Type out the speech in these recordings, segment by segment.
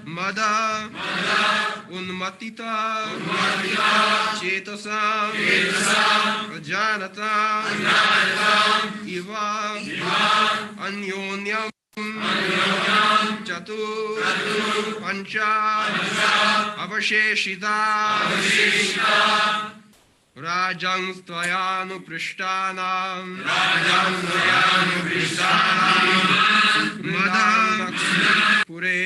Mada Unmatita Chetasa Ajanata Iva Anyonyam Chatu Pancha Avasheshita Rajang Tvayanu Prishtanam Madam Pure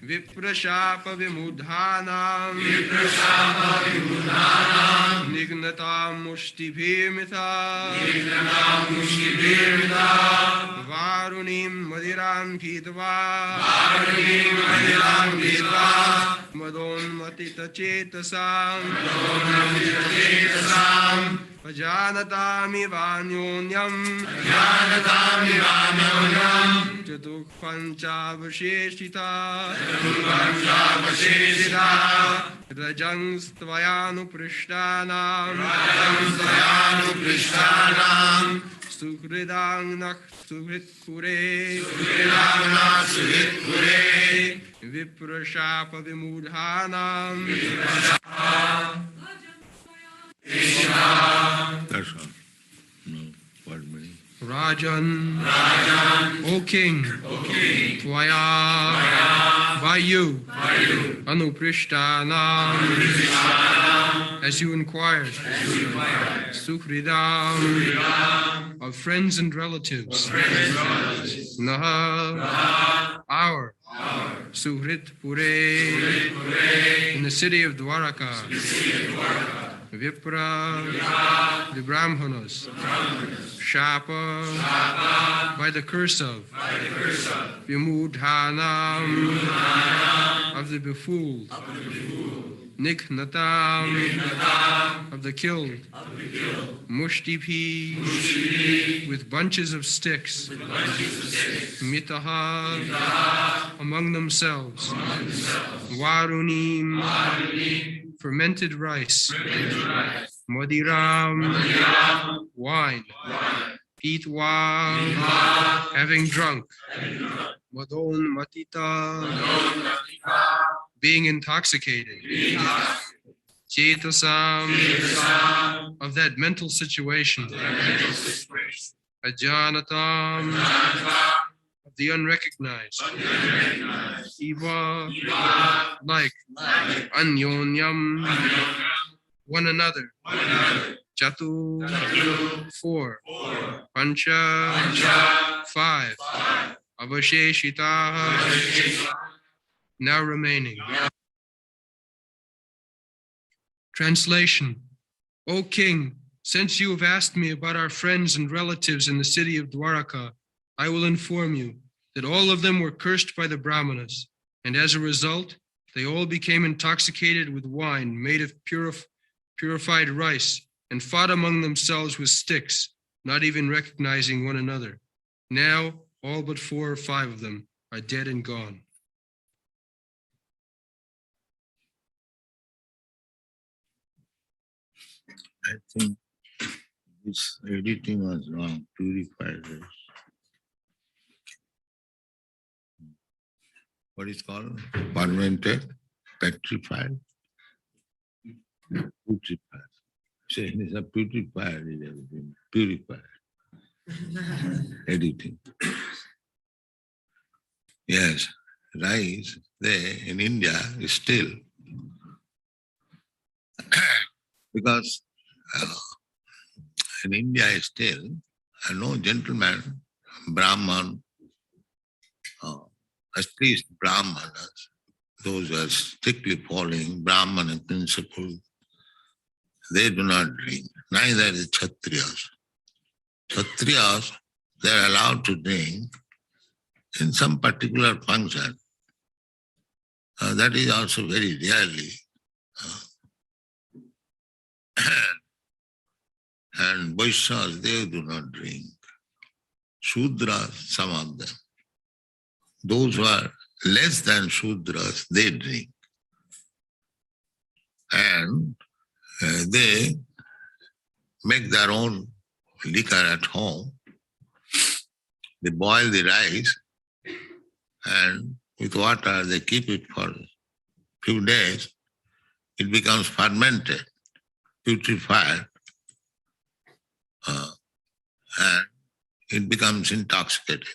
Viprashapa Vimudhanam Nignatam Mushtibhimita Varunim Madiram Kitva Madon Matita Chetasam Ajanatami Vanyonyam Chatukpancha Vasheshita Rajang Stvayanu Prishtanam Sukhridang Nakh Suhrit Pure Viprashapa Vimudhanam. That's all. No, what meaning? Rajan, O King, Tvaya, by you, Anuprishtanam, as you inquired, Sukhridam, of friends and relatives, Naha, our, Suhrit Pure, in the city of Dwaraka, Vipra, the Brahmanas, Shapa, by the curse of, Vimudhanam, of the befooled, Niknatam, of the killed, Mushtipi, with bunches of sticks, Mitaha, among themselves, Varunim, fermented rice, Madiram, wine, Pitwa, having drunk, Madon Matita, being intoxicated, Chetasam, of that mental situation, Ajanatam, of the unrecognized, Eva, like, Anyonyam, one another, Chatu, four, Pancha, five, Avasheshita, now remaining. Translation. O King, since you have asked me about our friends and relatives in the city of Dwaraka, I will inform you that all of them were cursed by the Brahmanas, and as a result, they all became intoxicated with wine made of purified rice, and fought among themselves with sticks, not even recognizing one another. Now, all but 4 or 5 of them are dead and gone. I think this editing was wrong, purified rice. What is called? Fermented, petrified, putrefied. So it is a purified, it has been purified. Editing. Yes, rice there in India is still because in India is still no gentleman, Brahman, at least Brahmanas, those who are strictly following Brahmana principles, they do not drink. Neither the Kshatriyas. Kshatriyas, they are allowed to drink in some particular function. That is also very rarely. And Vaishyas, they do not drink. Shudras, some of them. Those who are less than Shudras, they drink. And they make their own liquor at home. They boil the rice and with water they keep it for few days. It becomes fermented, putrefied, and it becomes intoxicated.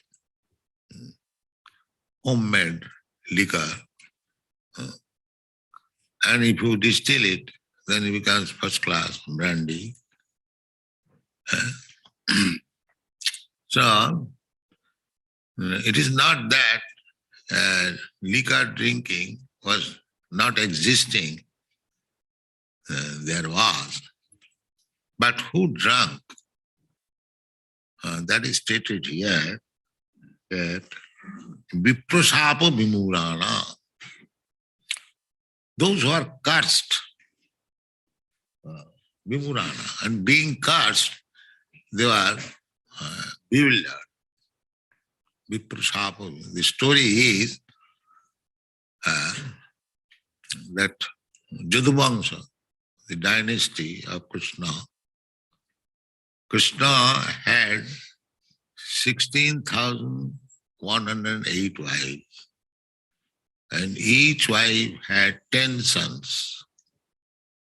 Homemade liquor. And if you distill it, then it becomes first class brandy. So, it is not that liquor drinking was not existing. There was. But who drank? That is stated here that Viprasapa Vimurana. Those who are cursed, Vimurana, and being cursed, they were bewildered. Viprasapa. The story is that Jaduvamsa, the dynasty of Krishna had 16,108 wives, and each wife had 10 sons,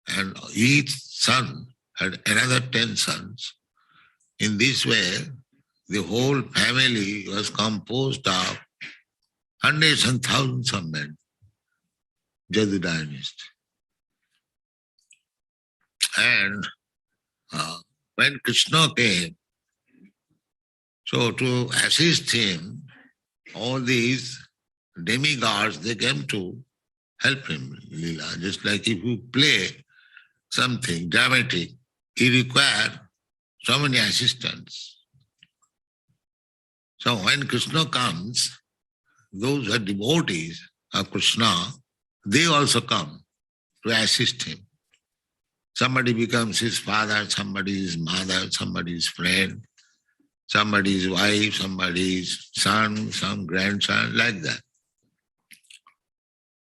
and each son had another 10 sons. In this way, the whole family was composed of hundreds and thousands of men, Jadu dynasty. And when Krishna came, so to assist him, all these demigods, they came to help him, Leela. Just like if you play something dramatic, you require so many assistants. So when Krishna comes, those who are devotees of Krishna, they also come to assist him. Somebody becomes his father, somebody his mother, somebody his friend, somebody his wife, somebody his son, some grandson, like that.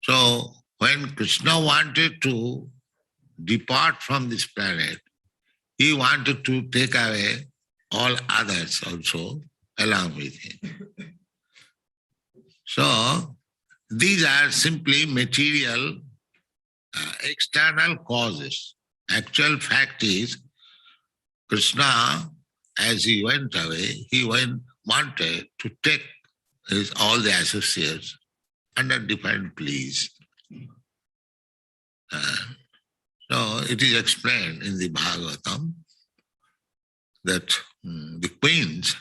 So when Krishna wanted to depart from this planet, he wanted to take away all others also along with him. So these are simply material, external causes. Actual fact is, Krishna, as he went away, he wanted to take all the associates under different pleas. So it is explained in the Bhagavatam that the queens,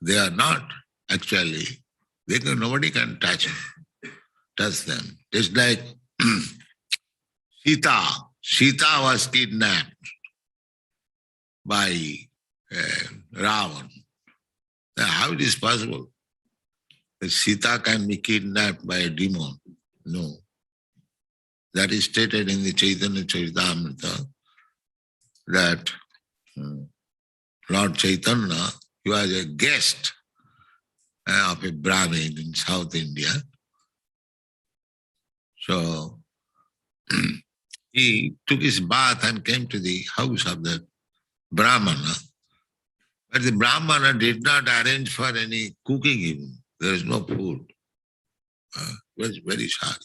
they are not actually, nobody can touch them. Just like Sita was kidnapped by Ravan. Now, how it is possible that Sita can be kidnapped by a demon? No. That is stated in the Chaitanya Charitamrita that Lord Chaitanya, he was a guest of a Brahmin in South India. So he took his bath and came to the house of the Brahmana. But the Brahmana did not arrange for any cooking even. There is no food. He was very sorry.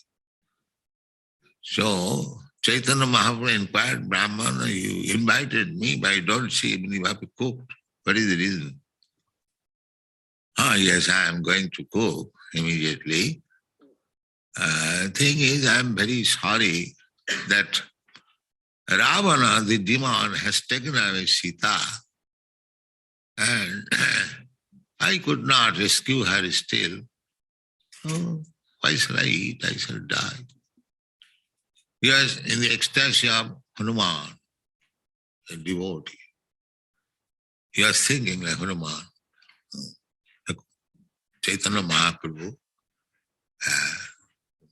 So Chaitanya Mahaprabhu inquired, Brahmana, you invited me, but I don't see even you have cooked. What is the reason? Yes, I am going to cook immediately. Thing is, I am very sorry that Ravana, the demon, has taken away Sita, and I could not rescue her still. Oh, why shall I eat? I shall die. He was in the ecstasy of Hanuman, a devotee. He was thinking like Hanuman. Chaitanya Mahaprabhu,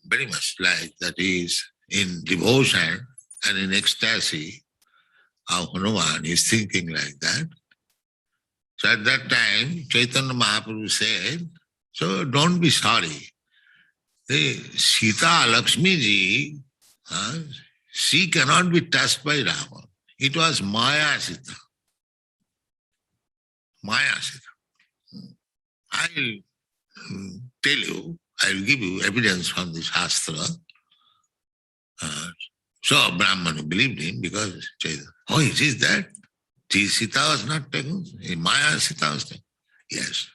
very much like that he is in devotion and in ecstasy of Hanuman. He is thinking like that. So at that time, Chaitanya Mahaprabhu said, so don't be sorry. Sita Lakshmi ji, she cannot be touched by Rama. It was Maya Sita. Maya Sita. I'll tell you, I'll give you evidence from the Shastra. So Brahmana believed him because, oh, it is that? Sita was not taken? Maya Sita was taken? Yes.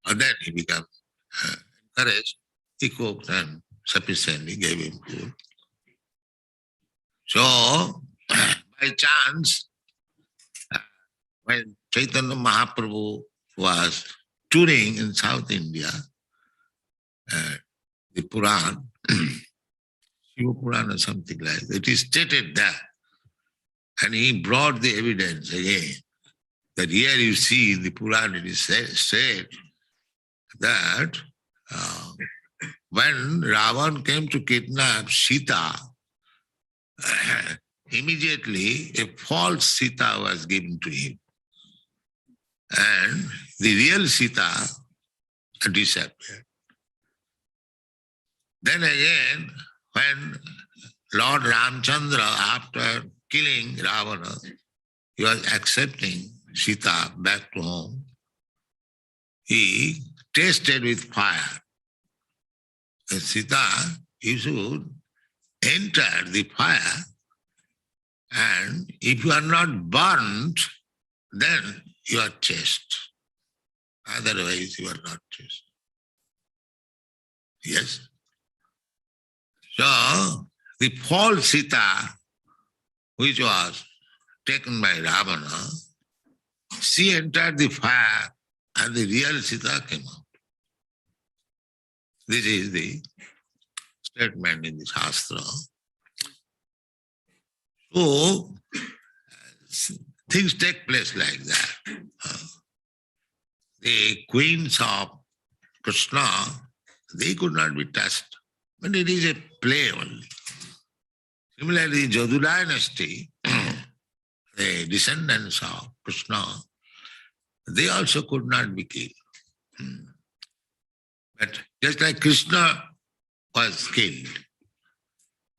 And then he became encouraged. He cooked and sufficiently gave him food. So, by chance, when Chaitanya Mahaprabhu was touring in South India, the Puran, Shiva Puran or something like that, it is stated there. And he brought the evidence again, that here you see in the Puran it is said that when Ravan came to kidnap Sita, immediately a false Sita was given to him. And the real Sita disappeared. Then again, when Lord Ramchandra, after killing Ravana, he was accepting Sita back to home, he tasted with fire. And Sita, you should enter the fire, and if you are not burnt, then you are chaste. Otherwise, you are not chaste. Yes? So, the false Sita, which was taken by Ravana, she entered the fire and the real Sita came out. This is the statement in the Shastra. So, things take place like that. The queens of Krishna, they could not be touched, but it is a play only. Similarly, Jadu dynasty, the descendants of Krishna, they also could not be killed. But just like Krishna was killed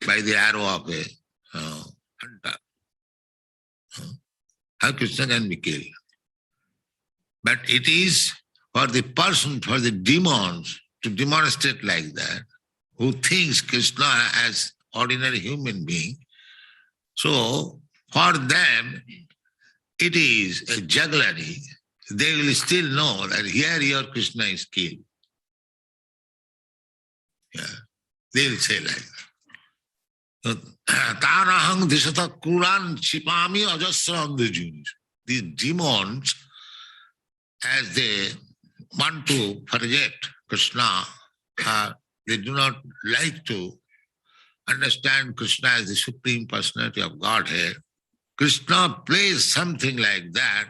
by the arrow of a hunter, how Krishna can be killed? But it is for the person, for the demons to demonstrate like that, who thinks Krishna as ordinary human being. So for them, it is a jugglery. They will still know that here your Krishna is killed. Yeah. They will say like that. Tanahang disata kuran chipami ajasra andhajunis. These demons, as they want to forget Krishna, they do not like to understand Krishna as the Supreme Personality of Godhead. Krishna plays something like that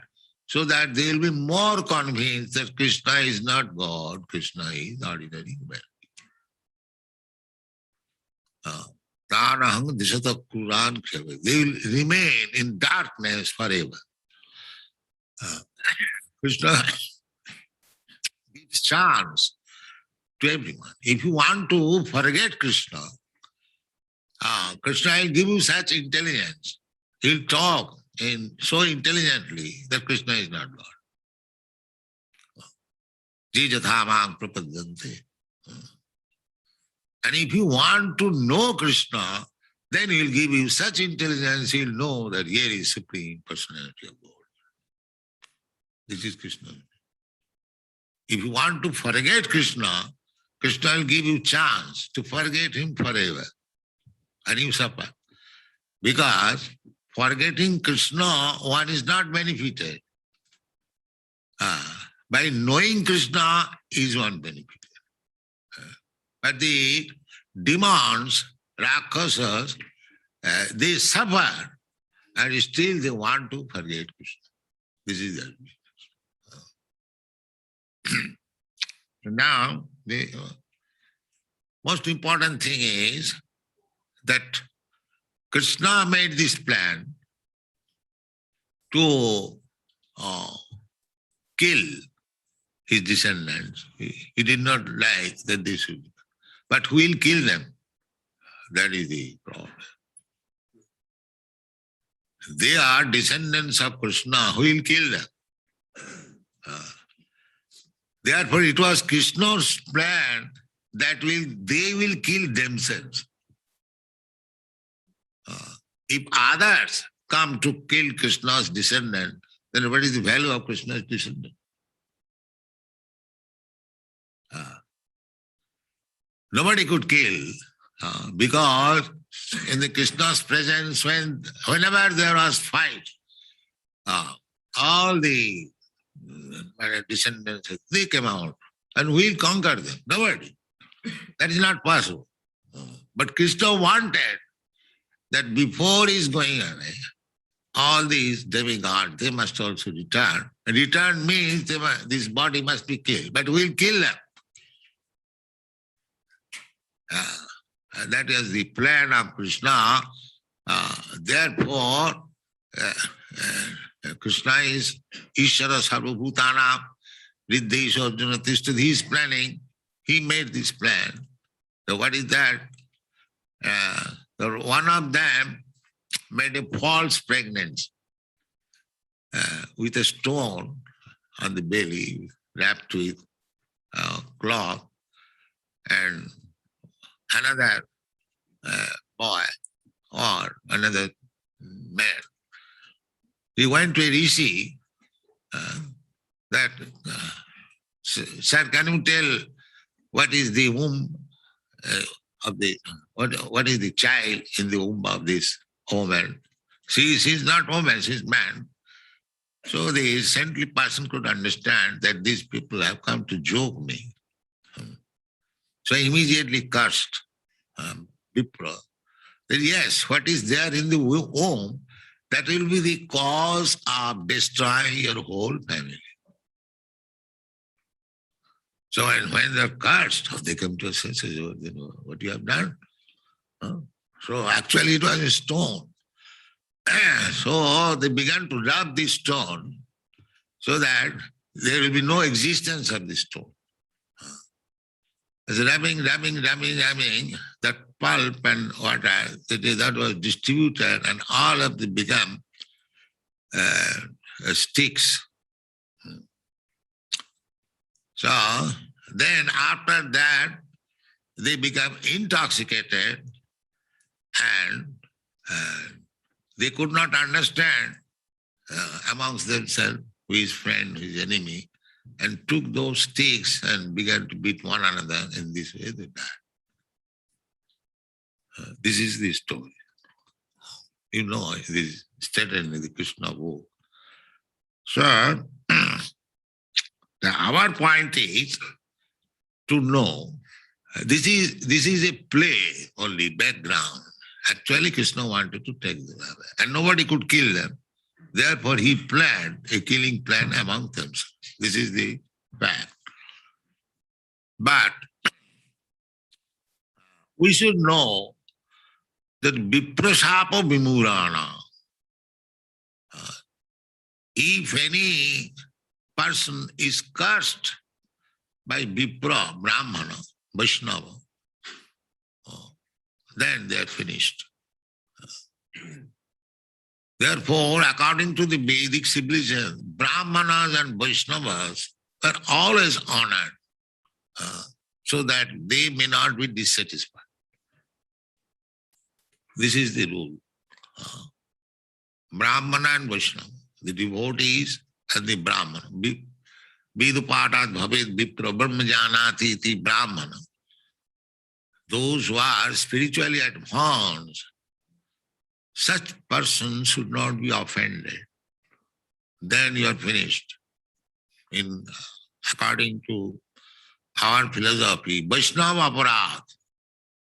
so that they will be more convinced that Krishna is not God, Krishna is ordinary human. Tanahang disata Quran. They will remain in darkness forever. Krishna gives chance to everyone. If you want to forget Krishna, Krishna will give you such intelligence. He'll talk so intelligently that Krishna is not God. Jijathamang prapadyante. And if you want to know Krishna, then he'll give you such intelligence, he'll know that here is Supreme Personality of God. This is Krishna. If you want to forget Krishna, Krishna will give you chance to forget him forever. And you suffer. Because forgetting Krishna, one is not benefited. By knowing Krishna is one benefited. But the demons, Rakshasas, they suffer and still they want to forget Krishna. This is their business. Now, the most important thing is that Krishna made this plan to kill his descendants. He did not like that they should. But who will kill them? That is the problem. They are descendants of Krishna. Who will kill them? Therefore, it was Krishna's plan that they will kill themselves. If others come to kill Krishna's descendant, then what is the value of Krishna's descendant? Nobody could kill because in the Krishna's presence, whenever there was fight, all the descendants, they came out and we'll conquer them. Nobody. That is not possible. But Krishna wanted that before he is going away, all these demigods, they must also return. And return means this body must be killed, but we'll kill them. That is the plan of Krishna. Therefore, Krishna is Ishvara Sarvabhutana, Riddhesha Arjuna Tishthat. He is planning. He made this plan. So what is that? One of them made a false pregnancy with a stone on the belly, wrapped with cloth, and another boy or another man. He went to a rishi that, sir, can you tell what is the womb of the, what is the child in the womb of this woman? She's not woman, she's man. So the saintly person could understand that these people have come to joke me. So immediately cursed Vipra that yes, what is there in the womb, that will be the cause of destroying your whole family. So when they're cursed, they come to a sense of what you have done. So actually it was a stone. So they began to rub this stone so that there will be no existence of this stone. As rubbing, that pulp and water, that was distributed and all of them become sticks. So then after that, they become intoxicated and they could not understand amongst themselves who is friend, who is enemy, and took those sticks and began to beat one another. In this way they died. This is the story. You know, this is stated in the Krishna book. So, our point is to know, this is a play only, background. Actually, Krishna wanted to take them away, and nobody could kill them. Therefore, he planned a killing plan among themselves. This is the fact. But we should know that viprasapa vimurana, if any person is cursed by Vipra, Brahmana, Vaishnava, then they are finished. Therefore, according to the Vedic civilization, Brahmanas and Vaishnavas are always honored so that they may not be dissatisfied. This is the rule. Brahmana and Vaishnava, the devotees and the Brahmana. Vidupatat bhavet vipra brahmajanati iti Brahmana. Those who are spiritually advanced, such persons should not be offended. Then you are finished. According to our philosophy, Vaishnava aparat,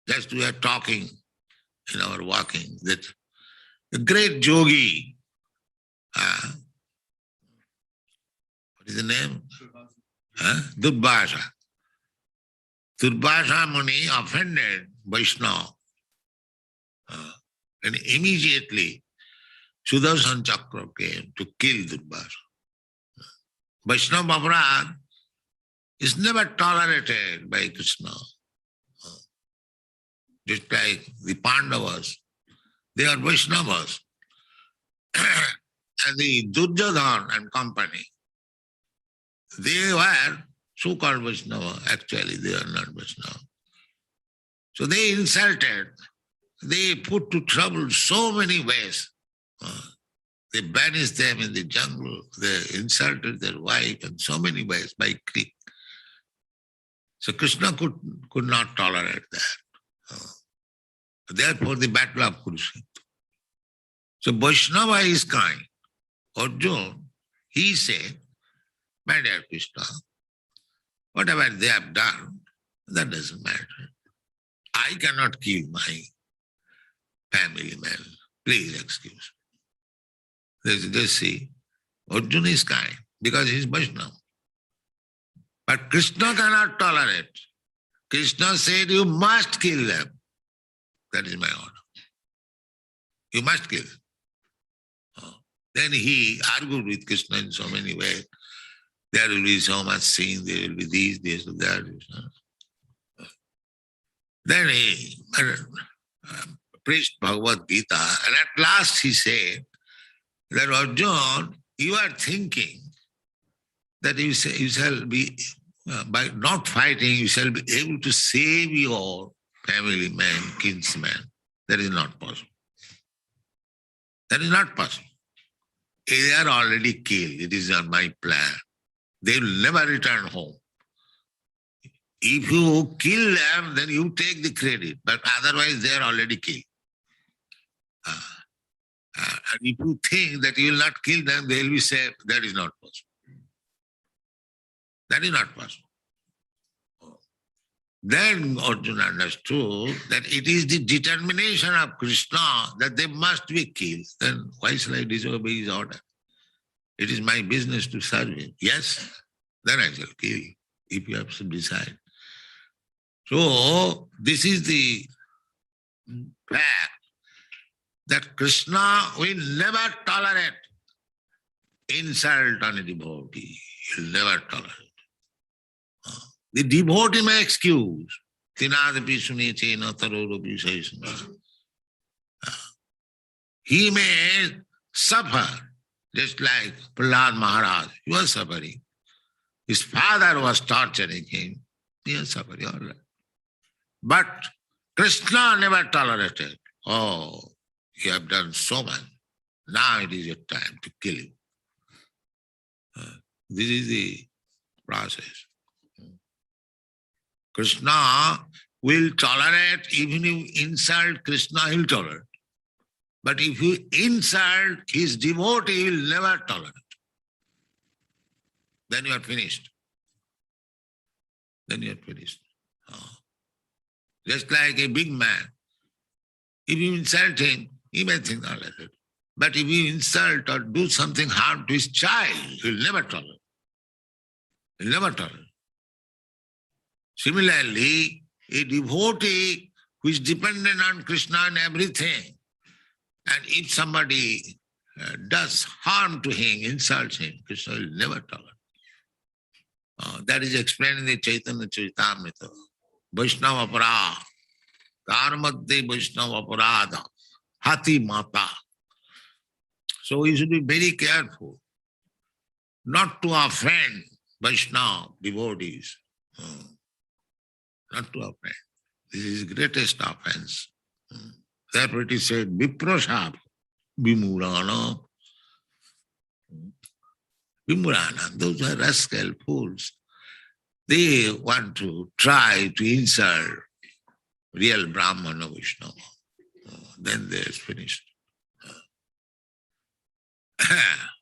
just we are talking in our walking, that the great yogi, what is the name? Durvasa. Durvasa Muni offended Vaishnava. And immediately Sudarshan Chakra came to kill Durvasa. Vaishnava aparad is never tolerated by Krishna. Just like the Pandavas, they are Vaishnavas. And the Duryodhana and company, they were so-called Vaishnava, actually they are not Vaishnava. So they insulted, they put to trouble so many ways. They banished them in the jungle, they insulted their wife in so many ways by creek. So Krishna could not tolerate that. Therefore the battle of Kurukshetra. So Vaishnava is kind. Arjuna, he said, my dear Krishna, whatever they have done, that doesn't matter. I cannot kill my family man. Please excuse me. They see, Arjuna is kind because he is Vaishnava. But Krishna cannot tolerate. Krishna said, you must kill them. That is my order. You must kill them. Then he argued with Krishna in so many ways. There will be so much sin, there will be this, that. Then he preached Bhagavad Gita, and at last he said that Arjuna, you are thinking that you shall be, by not fighting, you shall be able to save your family man, kinsman. That is not possible. That is not possible. They are already killed. It is not my plan. They will never return home. If you kill them, then you take the credit, but otherwise they are already killed. And if you think that you will not kill them, they will be saved. That is not possible. That is not possible. Then Arjuna understood that it is the determination of Krishna that they must be killed. Then why shall I disobey his order? It is my business to serve him. Yes, then I shall kill you, if you have to decide. So, this is the fact that Krishna will never tolerate insult on a devotee. He will never tolerate. The devotee may excuse. Tinadapi sunechena tarorapi saisana. He may suffer, just like Prahlad Maharaj. He was suffering. His father was torturing him. He was suffering, all right. But Krishna never tolerated. Oh, you have done so much. Now it is your time to kill you. This is the process. Krishna will tolerate, even if you insult Krishna, he will tolerate. But if you insult his devotee, he will never tolerate. Then you are finished. Then you are finished. Just like a big man. If you insult him, he may think not like it. But if you insult or do something harm to his child, he will never tolerate. He will never tolerate. Similarly, a devotee who is dependent on Krishna and everything, and if somebody does harm to him, insults him, Krishna will never tolerate. That is explained in the Chaitanya Charitamrita. Vaishnava Aparadha, Dharmadde Vaishnava Aparadha, Hati Mata. So we should be very careful not to offend Vaishnava devotees. Not to offend. This is greatest offense. Therefore it is said, Viprasap, Vimurana. Vimurana, those are rascal fools. They want to try to insult real Brahmana Vaishnava. Then they are finished.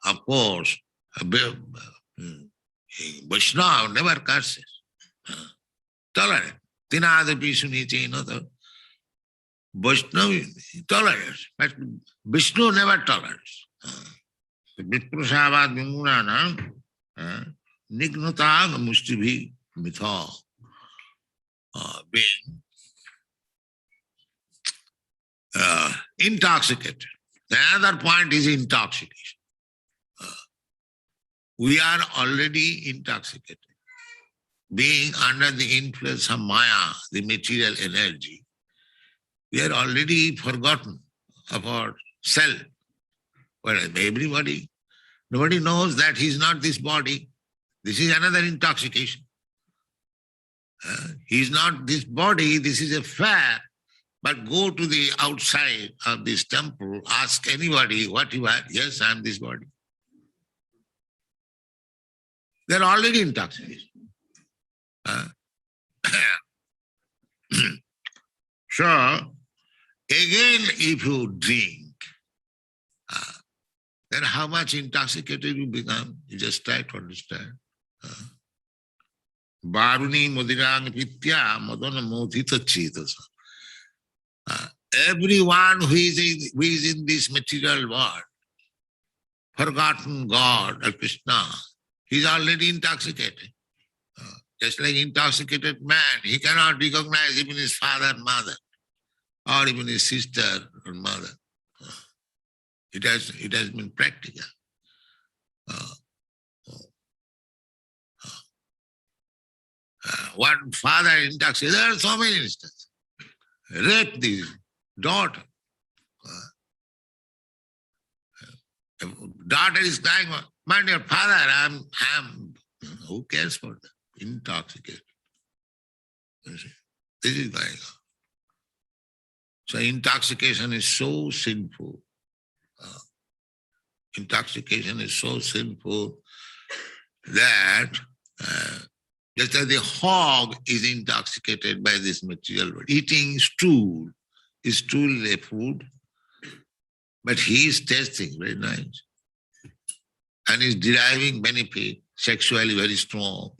Of course, Vaishnava never curses. Tolerant. Tinadapi sunechena. Vaishnava tolerates, but Vishnu never tolerates. Viprasavad vimurana nignata mushtibhi mitha. Being intoxicated. The other point is intoxication. We are already intoxicated. Being under the influence of Maya, the material energy, we are already forgotten about self. Well, nobody knows that he is not this body. This is another intoxication. He is not this body, this is a fact. But go to the outside of this temple, ask anybody what you are. Yes, I am this body. They are already intoxicated. So, again, if you drink, then how much intoxicated you become? You just try to understand. Varuni mudirang pitya madana modhita chetasa. Everyone who is in this material world, forgotten God or Krishna, he is already intoxicated. Just like intoxicated man, he cannot recognize even his father and mother, or even his sister or mother. It has been practical. One father intoxicated, there are so many instances. Rape the daughter. Daughter is crying, my dear father, I'm who cares for that? Intoxicated. This is going on. So intoxication is so sinful. Intoxication is so sinful that just as the hog is intoxicated by this material world, eating stool is stool a food, but he is tasting very nice and is deriving benefit, sexually very strong,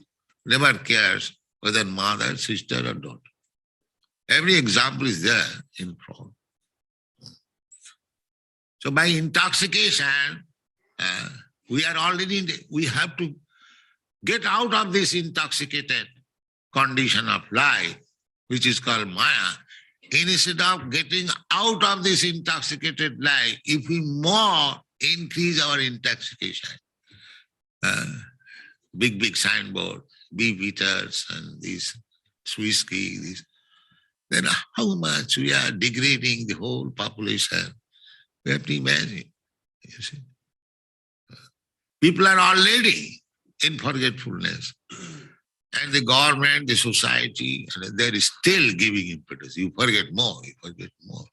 never cares whether mother, sister or daughter. Every example is there in front. So by intoxication, we have to get out of this intoxicated condition of life, which is called Maya. Instead of getting out of this intoxicated life, if we more increase our intoxication, big signboard, beef eaters and these whiskey, then how much we are degrading the whole population. We have to imagine, you see. People are already in forgetfulness. And the government, the society, they are still giving impetus. You forget more, you forget more.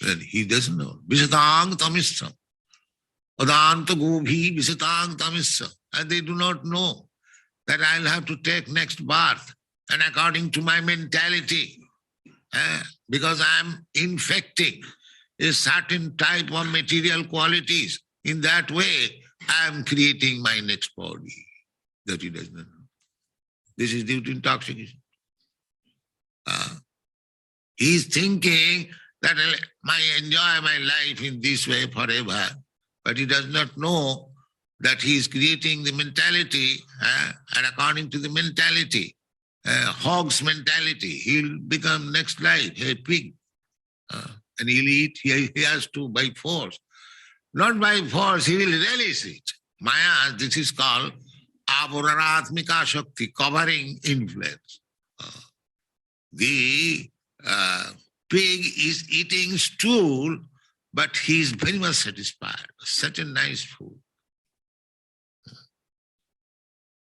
Then he doesn't know. Visatang tamisya. Adanta gobhi visatang tamisya. And they do not know that I'll have to take next birth. And according to my mentality, because I'm infecting a certain type of material qualities, in that way, I'm creating my next body. That he does not know. This is due to intoxication. He is thinking that I enjoy my life in this way forever, but he does not know that he is creating the mentality, and according to the mentality, hog's mentality, he'll become next life a pig, and he'll eat. He has to by force. Not by force, he will relish it. Maya, this is called Avararatmika Shakti, covering influence. The pig is eating stool, but he is very much satisfied. Such a nice food.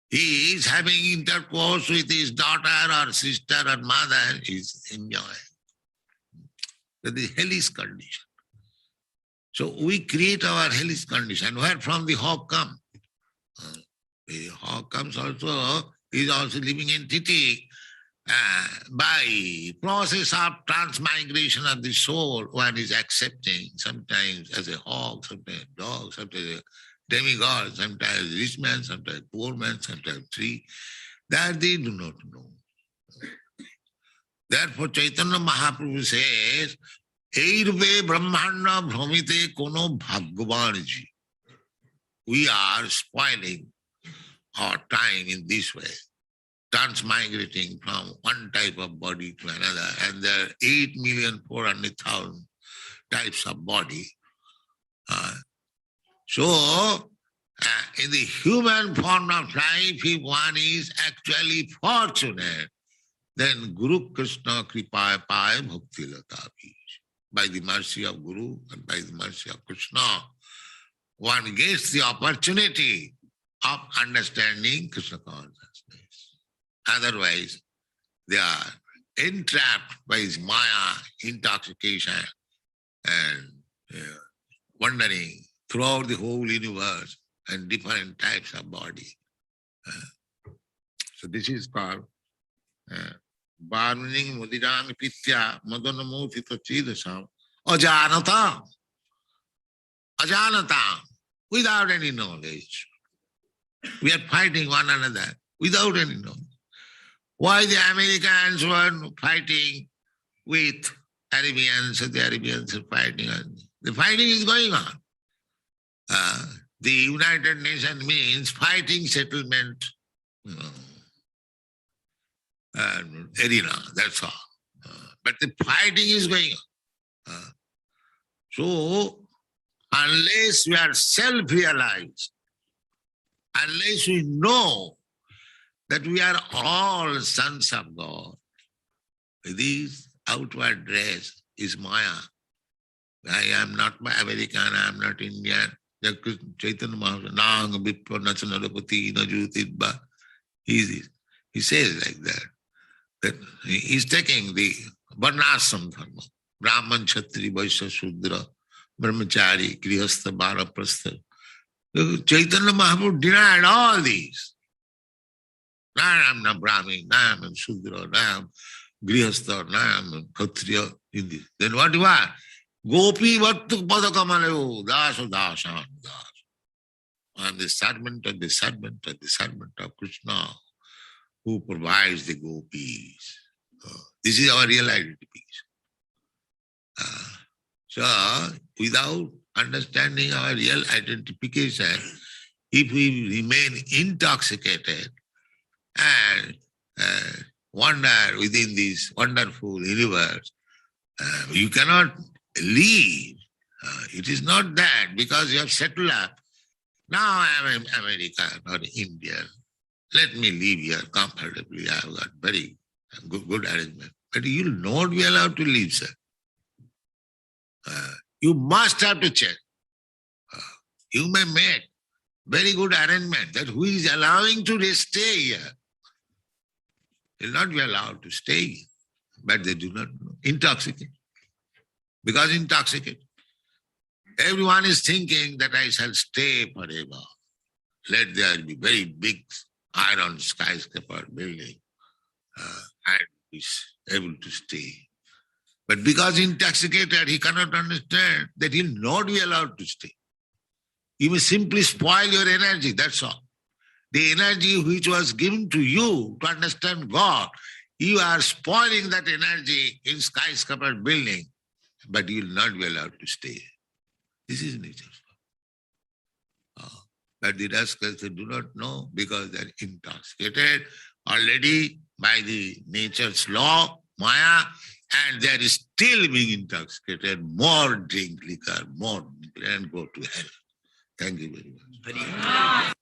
He is having intercourse with his daughter or sister or mother, he is enjoying. That is hellish condition. So we create our hellish condition. Where from the hog come? The hog comes also, is also living entity. By process of transmigration of the soul, one is accepting, sometimes as a hog, sometimes a dog, sometimes a demigod, sometimes a rich man, sometimes a poor man, sometimes a tree. That they do not know. Therefore Chaitanya Mahaprabhu says, Eirve Brahmana Bhramite Kono Bhagavanji. We are spoiling our time in this way, transmigrating from one type of body to another, and there are 8,400,000 types of body. So, in the human form of life, if one is actually fortunate, then Guru Krishna Kripa Pai Bhakti Latapi. By the mercy of Guru and by the mercy of Krishna, one gets the opportunity of understanding Krishna consciousness. Otherwise, They are entrapped by his Maya, intoxication, and wandering throughout the whole universe and different types of body. So this is called Varmaning Mudirami Pitya Madanamotita Chidasam Ajanata. Ajanata, without any knowledge. We are fighting one another without any knowledge. Why the Americans were fighting with Arabians, the Arabians are fighting. The fighting is going on. The United Nations means fighting settlement arena, that's all. But the fighting is going on. So, unless we are self-realized, unless we know that we are all sons of God, this outward dress is Maya. I am not American, I am not Indian. Chaitanya Mahaprabhu, Nang Vipra Nachanarapati Najutidba. He says like that. That he is taking the Varnasam Dharma, Brahman, Kshatri, Vaishya, Shudra, Brahmachari, Grihastha, Banaprastha. Chaitanya Mahaprabhu denied all these. Now I am not Brahmin, now I am Shudra, now I am Grihastha, now I am Kshatriya. Then what you are? Gopi Vattu Padakamaleo, Daso Dasan Das. I am the servant of the servant of the servant of Krishna who provides the gopis. This is our real identity. So, without understanding our real identification, if we remain intoxicated and wander within this wonderful universe, you cannot leave. It is not that because you have settled up. Now I am American or Indian. Let me live here comfortably. I have got very good arrangement. But you will not be allowed to leave, sir. You must have to check. You may make very good arrangement that who is allowing to stay here. Will not be allowed to stay here. But they do not know. Intoxicate. Because intoxicate. Everyone is thinking that I shall stay forever. Let there be very big iron skyscraper building and is able to stay. But because intoxicated, he cannot understand that he will not be allowed to stay. You may simply spoil your energy, that's all. The energy which was given to you to understand God, you are spoiling that energy in skyscraper building, but you will not be allowed to stay. This is nature. But the rascals do not know because they are intoxicated already by the nature's law, Maya, and they are still being intoxicated. More drink liquor, more drink, and go to hell. Thank you very much.